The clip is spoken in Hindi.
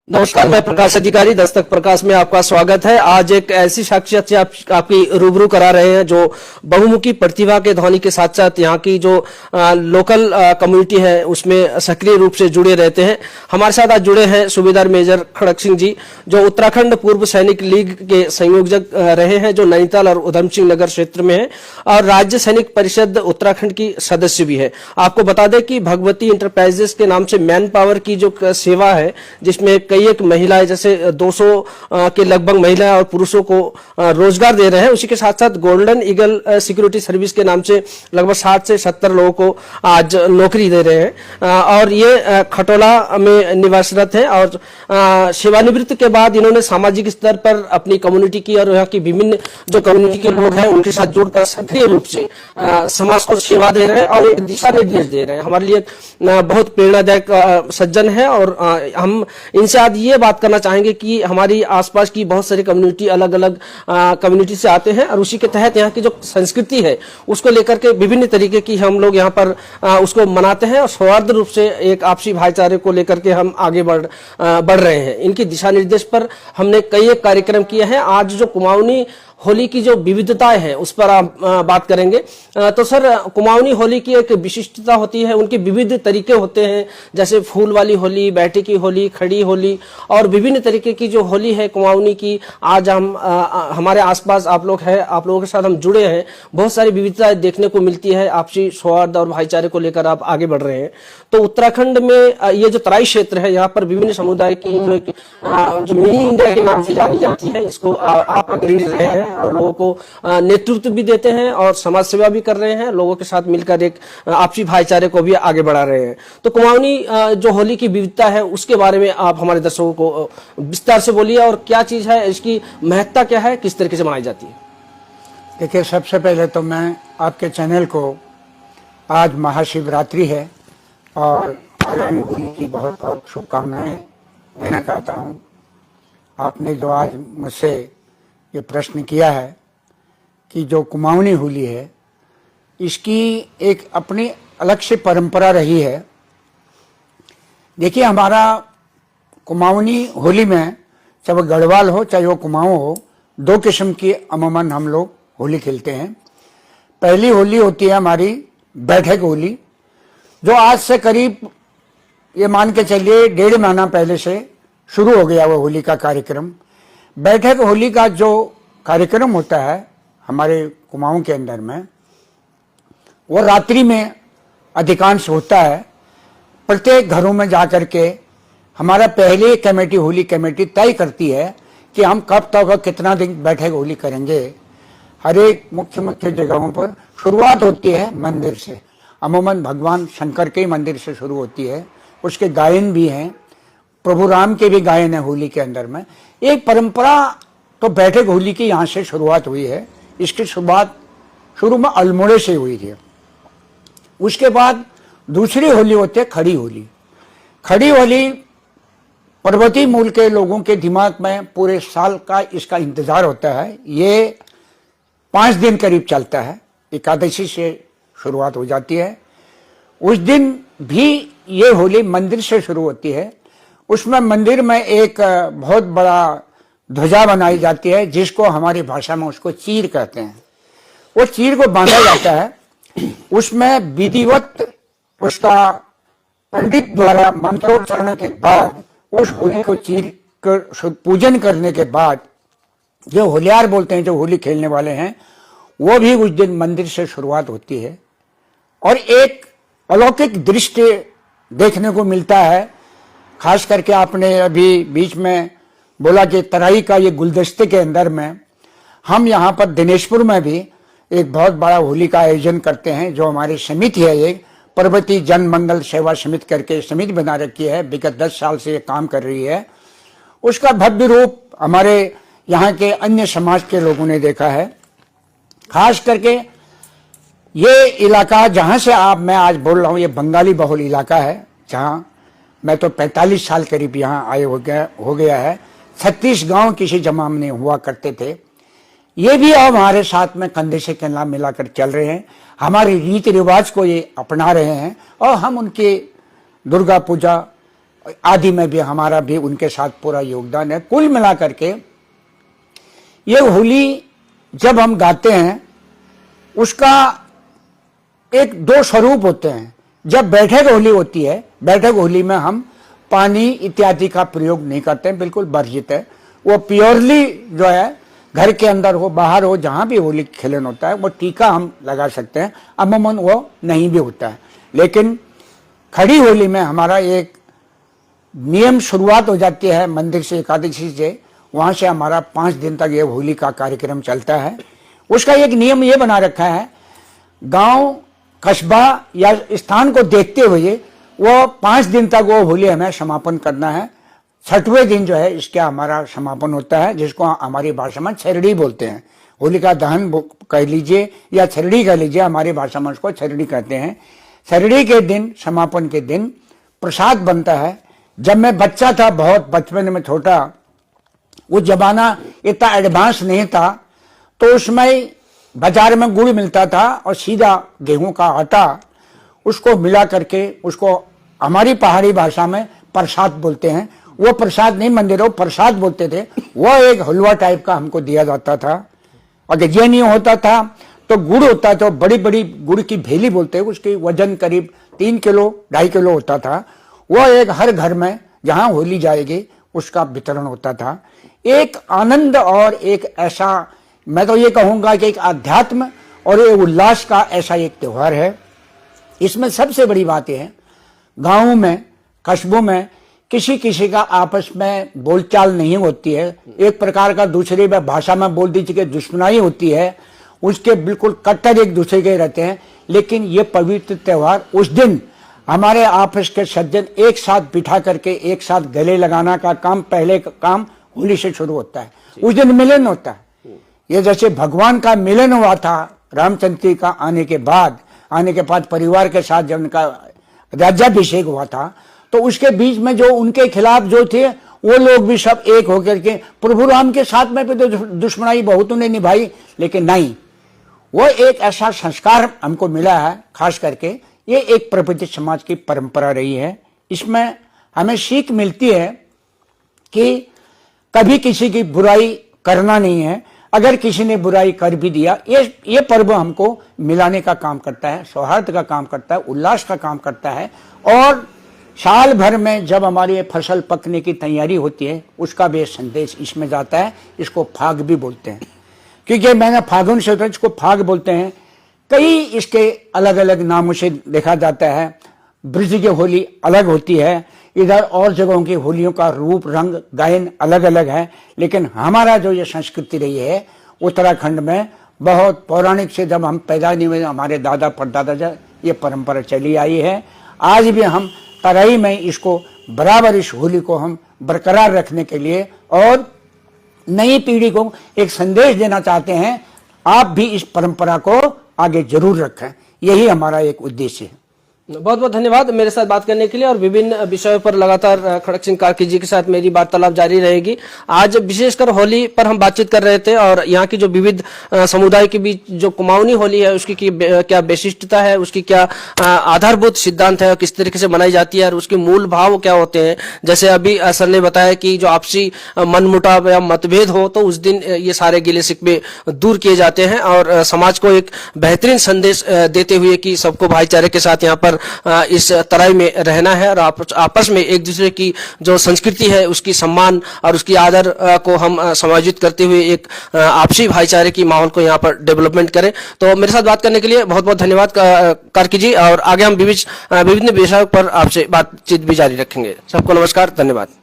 नमस्कार, मैं प्रकाश अधिकारी दस्तक प्रकाश में आपका स्वागत है। आज एक ऐसी शख्सियत से आपकी रूबरू करा रहे हैं जो बहुमुखी प्रतिभा के ध्वनि के साथ साथ यहाँ की जो लोकल कम्युनिटी है उसमें सक्रिय रूप से जुड़े रहते हैं। हमारे साथ आज जुड़े हैं सूबेदार मेजर खड़क सिंह जी, जो उत्तराखंड पूर्व सैनिक लीग के संयोजक रहे हैं, जो नैनीताल और उधम सिंह नगर क्षेत्र में है, और राज्य सैनिक परिषद उत्तराखंड की सदस्य भी है। आपको बता दें कि भगवती इंटरप्राइजेस के नाम से मैन पावर की जो सेवा है, जिसमें एक महिलाएं जैसे 200 के लगभग महिलाएं और पुरुषों को रोजगार दे रहे हैं। उसी के साथ साथ गोल्डन ईगल सिक्योरिटी सर्विस के नाम से लगभग 60 से 70 लोगों को आज नौकरी दे रहे हैं और ये खटोला में निवासरत है। और सेवानिवृत्त के बाद इन्होंने सामाजिक स्तर पर अपनी कम्युनिटी की और यहाँ की विभिन्न जो कम्युनिटी के लोग हैं उनके साथ जुड़कर सक्रिय रूप से समाज को सेवा दे रहे हैं और एक दिशा निर्देश दे रहे हैं। हमारे लिए बहुत प्रेरणादायक सज्जन है और हम इनसे आज ये बात करना चाहेंगे कि हमारी आसपास की बहुत सारी कम्युनिटी अलग अलग कम्युनिटी से आते हैं और उसी के तहत यहाँ की जो संस्कृति है उसको लेकर के विभिन्न तरीके की हम लोग यहाँ पर उसको मनाते हैं और सौहार्द रूप से एक आपसी भाईचारे को लेकर के हम आगे बढ़ रहे हैं। इनकी दिशा निर्देश पर हमने कई एक कार्यक्रम किए हैं। आज जो कुमाऊनी होली की जो विविधताएं हैं उस पर आप बात करेंगे। तो सर, कुमाऊनी होली की एक विशिष्टता होती है, उनके विविध तरीके होते हैं, जैसे फूल वाली होली, बैठी की होली, खड़ी होली और विभिन्न तरीके की जो होली है कुमाऊनी की। आज हम हमारे आसपास आप लोग हैं, आप लोगों के साथ हम जुड़े हैं, बहुत सारी विविधताएं देखने को मिलती है। आपसी सौहार्द और भाईचारे को लेकर आप आगे बढ़ रहे हैं। तो उत्तराखंड में ये जो तराई क्षेत्र है, यहाँ पर विभिन्न समुदाय की जो मिनी इंडिया के नाम से जानी जाती है, इसको आप अग्रणी रहे हैं और लोगों को नेतृत्व भी देते हैं और समाज सेवा भी कर रहे हैं। लोगों के साथ मिलकर एक आपसी भाईचारे को भी आगे बढ़ा रहे हैं। तो कुमाऊनी जो होली की विविधता है उसके बारे में आप हमारे दर्शकों को विस्तार से बोलिए और क्या चीज है, इसकी महत्ता क्या है, किस तरीके से मनाई जाती है। देखिए, सबसे पहले तो मैं आपके चैनल को आज महाशिवरात्रि है और होली की बहुत बहुत शुभकामनाएं देना चाहता हूँ। आपने जो आज मुझसे ये प्रश्न किया है कि जो कुमाऊनी होली है इसकी एक अपनी अलग से परंपरा रही है। देखिए, हमारा कुमाऊनी होली में चाहे वो गढ़वाल हो चाहे वो कुमाऊं हो, दो किस्म की अमूमन हम लोग होली खेलते हैं। पहली होली होती है हमारी बैठक होली, जो आज से करीब ये मान के चलिए 1.5 महीना पहले से शुरू हो गया वो होली का कार्यक्रम। बैठक होली का जो कार्यक्रम होता है हमारे कुमाऊं के अंदर में, वो रात्रि में अधिकांश होता है। प्रत्येक घरों में जाकर के हमारा पहले कमेटी, होली कमेटी तय करती है कि हम कब तक कितना दिन बैठक होली करेंगे। हर एक मुख्य मुख्य जगहों पर शुरुआत होती है मंदिर से, अमूमन भगवान शंकर के मंदिर से शुरू होती है। उसके गायन भी हैं, प्रभु राम के भी गायन है होली के अंदर में। एक परंपरा तो बैठक होली की यहाँ से शुरुआत हुई है। इसकी शुरुआत शुरू में अल्मोड़े से हुई थी। उसके बाद दूसरी होली होती है खड़ी होली। खड़ी होली पर्वतीय मूल के लोगों के दिमाग में पूरे साल का इसका इंतजार होता है। ये 5 दिन करीब चलता है। एकादशी से शुरुआत हो जाती है। उस दिन भी ये होली मंदिर से शुरू होती है। उसमें मंदिर में एक बहुत बड़ा ध्वजा बनाई जाती है, जिसको हमारी भाषा में उसको चीर कहते हैं। वो चीर को बांधा जाता है। उसमें विधिवत उसका पंडित द्वारा मंत्रोच्चारण के बाद उस होली को चीर कर पूजन करने के बाद जो होलियार बोलते हैं, जो होली खेलने वाले हैं, वो भी उस दिन मंदिर से शुरुआत होती है। और एक अलौकिक दृश्य देखने को मिलता है। खास करके आपने अभी बीच में बोला कि तराई का ये गुलदस्ते के अंदर में हम यहाँ पर दिनेशपुर में भी एक बहुत बड़ा होली का आयोजन करते हैं। जो हमारी समिति है, एक पर्वतीय जन मंगल सेवा समिति करके समिति बना रखी है, विगत 10 साल से ये काम कर रही है। उसका भव्य रूप हमारे यहाँ के अन्य समाज के लोगों ने देखा है। खास करके ये इलाका जहाँ से मैं आज बोल रहा हूँ, ये बंगाली बहुल इलाका है, जहाँ मैं तो 45 साल करीब यहाँ आए हो गया है। 36 गांव किसी जमाने में हुआ करते थे। ये भी अब हमारे साथ में कंधे से कंधा मिलाकर चल रहे हैं। हमारे रीति रिवाज को ये अपना रहे हैं और हम उनके दुर्गा पूजा आदि में भी हमारा भी उनके साथ पूरा योगदान है। कुल मिलाकर के ये होली जब हम गाते हैं उसका एक दो स्वरूप होते हैं। जब बैठक होली होती है, बैठक होली में हम पानी इत्यादि का प्रयोग नहीं करते हैं, बिल्कुल वर्जित है। वो प्योरली जो है घर के अंदर हो बाहर हो जहां भी होली खेलन होता है वो टीका हम लगा सकते हैं, अमूमन वो नहीं भी होता है। लेकिन खड़ी होली में हमारा एक नियम शुरुआत हो जाती है मंदिर से, एकादशी से, वहां से हमारा 5 दिन तक ये होली का कार्यक्रम चलता है। उसका एक नियम ये बना रखा है, गांव कस्बा या स्थान को देखते हुए वो 5 दिन तक वो होली हमें समापन करना है। 6वें दिन जो है इसका हमारा समापन होता है, जिसको हमारी भाषा में छरड़ी बोलते हैं। होली का दहन कह लीजिए या छरड़ी कह लीजिए, हमारी भाषा में उसको छरड़ी कहते हैं। छरड़ी के दिन, समापन के दिन प्रसाद बनता है। जब मैं बच्चा था, बहुत बचपन में छोटा, वो जमाना इतना एडवांस नहीं था, तो उसमें बाजार में गुड़ मिलता था और सीधा गेहूं का आटा, उसको मिला करके उसको हमारी पहाड़ी भाषा में प्रसाद बोलते हैं। वो प्रसाद नहीं, मंदिरों प्रसाद बोलते थे। वो एक हलवा टाइप का हमको दिया जाता था। अगर ये नहीं होता था तो गुड़ होता था, बड़ी बड़ी गुड़ की भेली बोलते हैं, उसकी वजन करीब 3 किलो 2.5 किलो होता था। वो एक हर घर में जहां होली जाएगी उसका वितरण होता था। एक आनंद और एक ऐसा, मैं तो ये कहूंगा कि एक अध्यात्म और एक उल्लास का ऐसा एक त्योहार है। इसमें सबसे बड़ी बात यह है, गांवों में कस्बों में किसी किसी का आपस में बोलचाल नहीं होती है। एक प्रकार का दूसरे में भाषा में बोल दीजिए कि दुश्मनाई होती है, उसके बिल्कुल कट्टर एक दूसरे के रहते हैं। लेकिन ये पवित्र त्योहार, उस दिन हमारे आपस के सज्जन एक साथ बिठा करके एक साथ गले लगाना का काम, पहले का काम होली से शुरू होता है। उस दिन मिलन होता है। ये जैसे भगवान का मिलन हुआ था रामचंद्र जी का आने के बाद परिवार के साथ जब उनका राज्याभिषेक हुआ था, तो उसके बीच में जो उनके खिलाफ जो थे वो लोग भी सब एक होकर के, प्रभु राम के साथ में भी तो दुश्मनाई बहुत उन्हें निभाई, लेकिन नहीं, वो एक ऐसा संस्कार हमको मिला है। खास करके ये एक प्रबुद्ध समाज की परंपरा रही है। इसमें हमें सीख मिलती है कि कभी किसी की बुराई करना नहीं है। अगर किसी ने बुराई कर भी दिया, ये पर्व हमको मिलाने का काम करता है, सौहार्द का काम करता है, उल्लास का काम करता है। और साल भर में जब हमारी फसल पकने की तैयारी होती है, उसका भी संदेश इसमें जाता है। इसको फाग भी बोलते हैं, क्योंकि मैंने फागुन से इसको फाग बोलते हैं। कई इसके अलग अलग नामों से देखा जाता है। ब्रज की होली अलग होती है, इधर और जगहों की होलियों का रूप रंग गायन अलग अलग है। लेकिन हमारा जो ये संस्कृति रही है उत्तराखंड में, बहुत पौराणिक से जब हम पैदा नहीं हुए, हमारे दादा परदादा से ये परंपरा चली आई है। आज भी हम तराई में इसको बराबर, इस होली को हम बरकरार रखने के लिए और नई पीढ़ी को एक संदेश देना चाहते हैं, आप भी इस परंपरा को आगे जरूर रखें। यही हमारा एक उद्देश्य है। बहुत बहुत धन्यवाद मेरे साथ बात करने के लिए, और विभिन्न विषयों पर लगातार खड़क सिंह कार्की जी के साथ मेरी वार्तालाप जारी रहेगी। आज विशेषकर होली पर हम बातचीत कर रहे थे और यहाँ की जो विविध समुदाय के बीच जो कुमाऊनी होली है उसकी क्या विशिष्टता है, उसकी क्या आधारभूत सिद्धांत है और किस तरीके से मनाई जाती है और उसके मूल भाव क्या होते हैं। जैसे अभी सर ने बताया कि जो आपसी मनमुटाव या मतभेद हो तो उस दिन ये सारे गिले शिकवे दूर किए जाते हैं और समाज को एक बेहतरीन संदेश देते हुए कि सबको भाईचारे के साथ यहाँ पर इस तराई में रहना है और आपस में एक दूसरे की जो संस्कृति है उसकी सम्मान और उसकी आदर को हम समायोजित करते हुए एक आपसी भाईचारे की माहौल को यहाँ पर डेवलपमेंट करें। तो मेरे साथ बात करने के लिए बहुत बहुत धन्यवाद कार्की जी, और आगे हम विभिन्न विषयों पर आपसे बातचीत भी जारी रखेंगे। सबको नमस्कार, धन्यवाद।